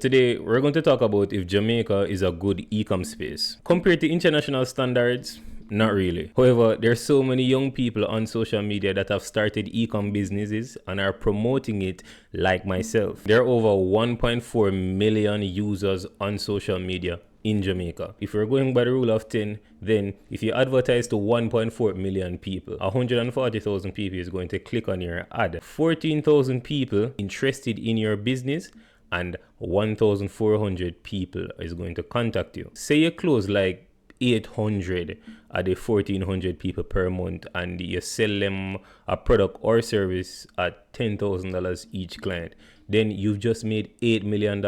Today, we're going to talk about if Jamaica is a good e-com space. Compared to international standards, not really. However, there are so many young people on social media that have started e-com businesses and are promoting it like myself. There are over 1.4 million users on social media in Jamaica. If we're going by the rule of 10, then if you advertise to 1.4 million people, 140,000 people is going to click on your ad. 14,000 people interested in your business and 1,400 people is going to contact you. Say you close like 800 at the 1,400 people per month and you sell them a product or service at $10,000 each client, then you've just made $8 million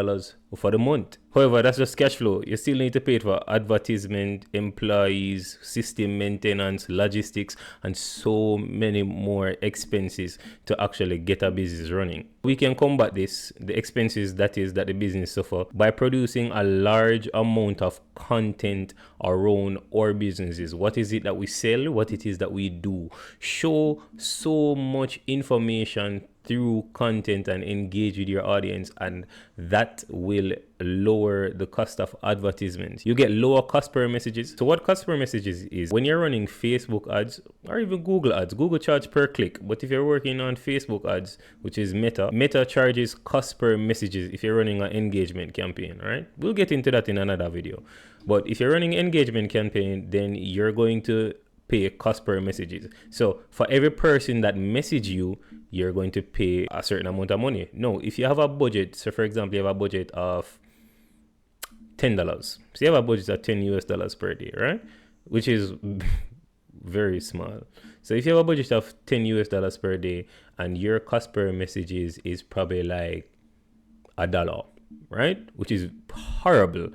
for the month. However, that's just cash flow. You still need to pay for advertisement, employees, system maintenance, logistics, and so many more expenses to actually get a business running. We can combat this, the expenses that the business suffer, by producing a large amount of content around our businesses. What is it that we sell? What it is that we do? Show so much information through content and engage with your audience, and that will lower the cost of advertisements. You get lower cost per messages. So what cost per messages is, when you're running Facebook ads or even Google ads, Google charge per click, but if you're working on Facebook ads, which is Meta charges cost per messages if you're running an engagement campaign, right? We'll get into that in another video. But if you're running engagement campaign, then you're going to pay cost per messages. So for every person that message you, you're going to pay a certain amount of money. No, if you have a budget, so for example, you have a budget of $10. So you have a budget of $10 per day, right? Which is very small. So if you have a budget of $10 per day and your cost per messages is probably like $1, right? Which is horrible.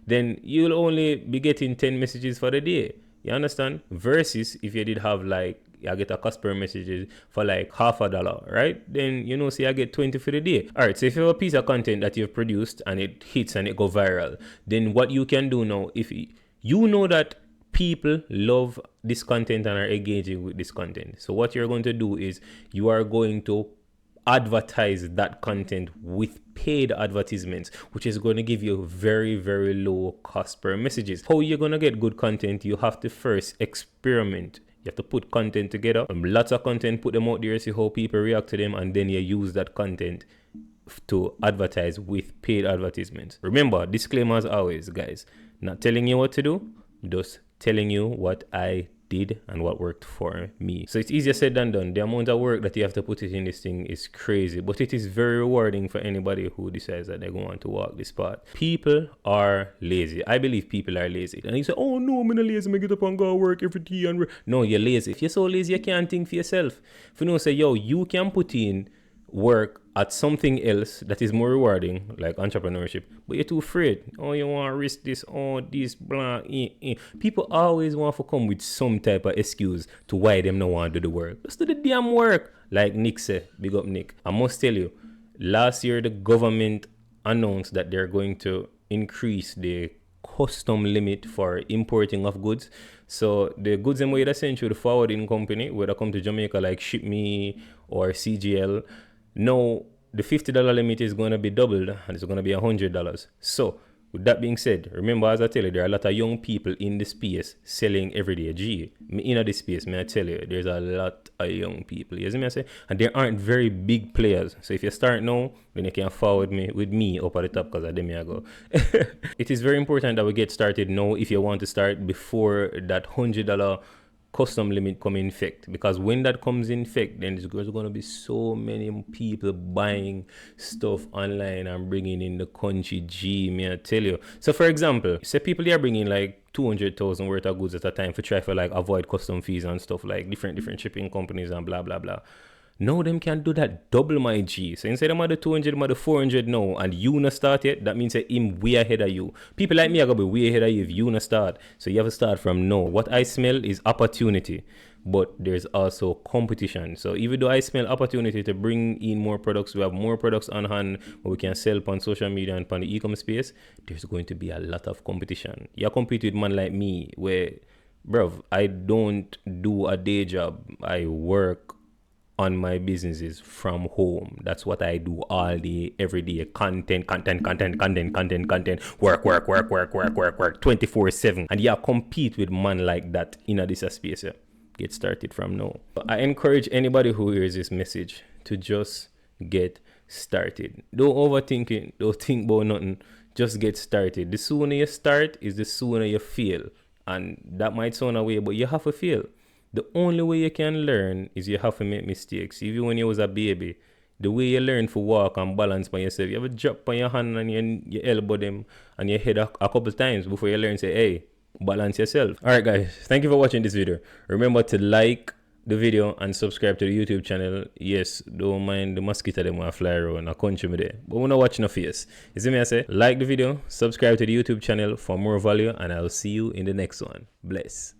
Then you'll only be getting 10 messages for the day. You understand? Versus if you did have like, I get a cost per messages for like $50, right? Then, say I get 20 for the day. All right. So if you have a piece of content that you've produced and it hits and it go viral, then what you can do now, if you know that people love this content and are engaging with this content. So what you're going to do is you are going to advertise that content with paid advertisements, which is going to give you very, very low cost per messages. How you're going to get good content? You have to first experiment. You have to put content together, lots of content, put them out there, see how people react to them, and then you use that content to advertise with paid advertisements. Remember, disclaimer as always, guys, not telling you what to do, just telling you what I did and what worked for me. So it's easier said than done. The amount of work that you have to put it in this thing is crazy, but it is very rewarding for anybody who decides that they're going to walk this path. People are lazy. I believe people are lazy. And you say, oh no, I'm not lazy, I get up and go work every day. No, you're lazy. If you're so lazy, you can't think for yourself. If you say, yo, you can put in work at something else that is more rewarding, like entrepreneurship, but you're too afraid. Oh, you want to risk this, this, blah, People always want to come with some type of excuse to why them not want to do the work. Just do the damn work. Like Nick said, big up Nick. I must tell you, last year the government announced that they're going to increase the custom limit for importing of goods. So the goods and way that sent through the forwarding company, whether come to Jamaica like Ship Me or CGL, now the $50 limit is going to be doubled and it's going to be $100. So with that being said, remember, as I tell you, there are a lot of young people in the space selling every day. Gee, in this space, may I tell you, there's a lot of young people. You see me I say? And there aren't very big players. So if you start now, then you can forward me with me up at the top, because I them I go. It is very important that we get started now if you want to start before that $100 custom limit come in effect, because when that comes in effect, then there's going to be so many people buying stuff online and bringing in the country. May I tell you? So for example, say people they are bringing like 200,000 worth of goods at a time for try for like avoid custom fees and stuff, like different shipping companies and blah blah blah. No, them can do that double, my G. So instead of the 200, I'm the 400 now, and you not start yet, that means that him way ahead of you. People like me are going to be way ahead of you if you not start. So you have to start from now. What I smell is opportunity, but there's also competition. So even though I smell opportunity to bring in more products, we have more products on hand where we can sell on social media and on the e-commerce space, there's going to be a lot of competition. You compete with man like me where, bruv, I don't do a day job. I work on my businesses from home. That's what I do all day, every day. Content, work 24/7. And yeah, compete with man like that in this space. Yeah. Get started from now. I encourage anybody who hears this message to just get started. Don't overthink it. Don't think about nothing. Just get started. The sooner you start is the sooner you fail. And that might sound away, but you have to fail. The only way you can learn is you have to make mistakes. Even when you was a baby, the way you learn to walk and balance by yourself, you have to drop on your hand and you elbow them and your head a couple times before you learn to say, hey, balance yourself. Alright guys, thank you for watching this video. Remember to like the video and subscribe to the YouTube channel. Yes, don't mind the mosquito them want fly around a country me there, but we're not watching no face. You see me I say? Like the video, subscribe to the YouTube channel for more value, and I'll see you in the next one. Bless.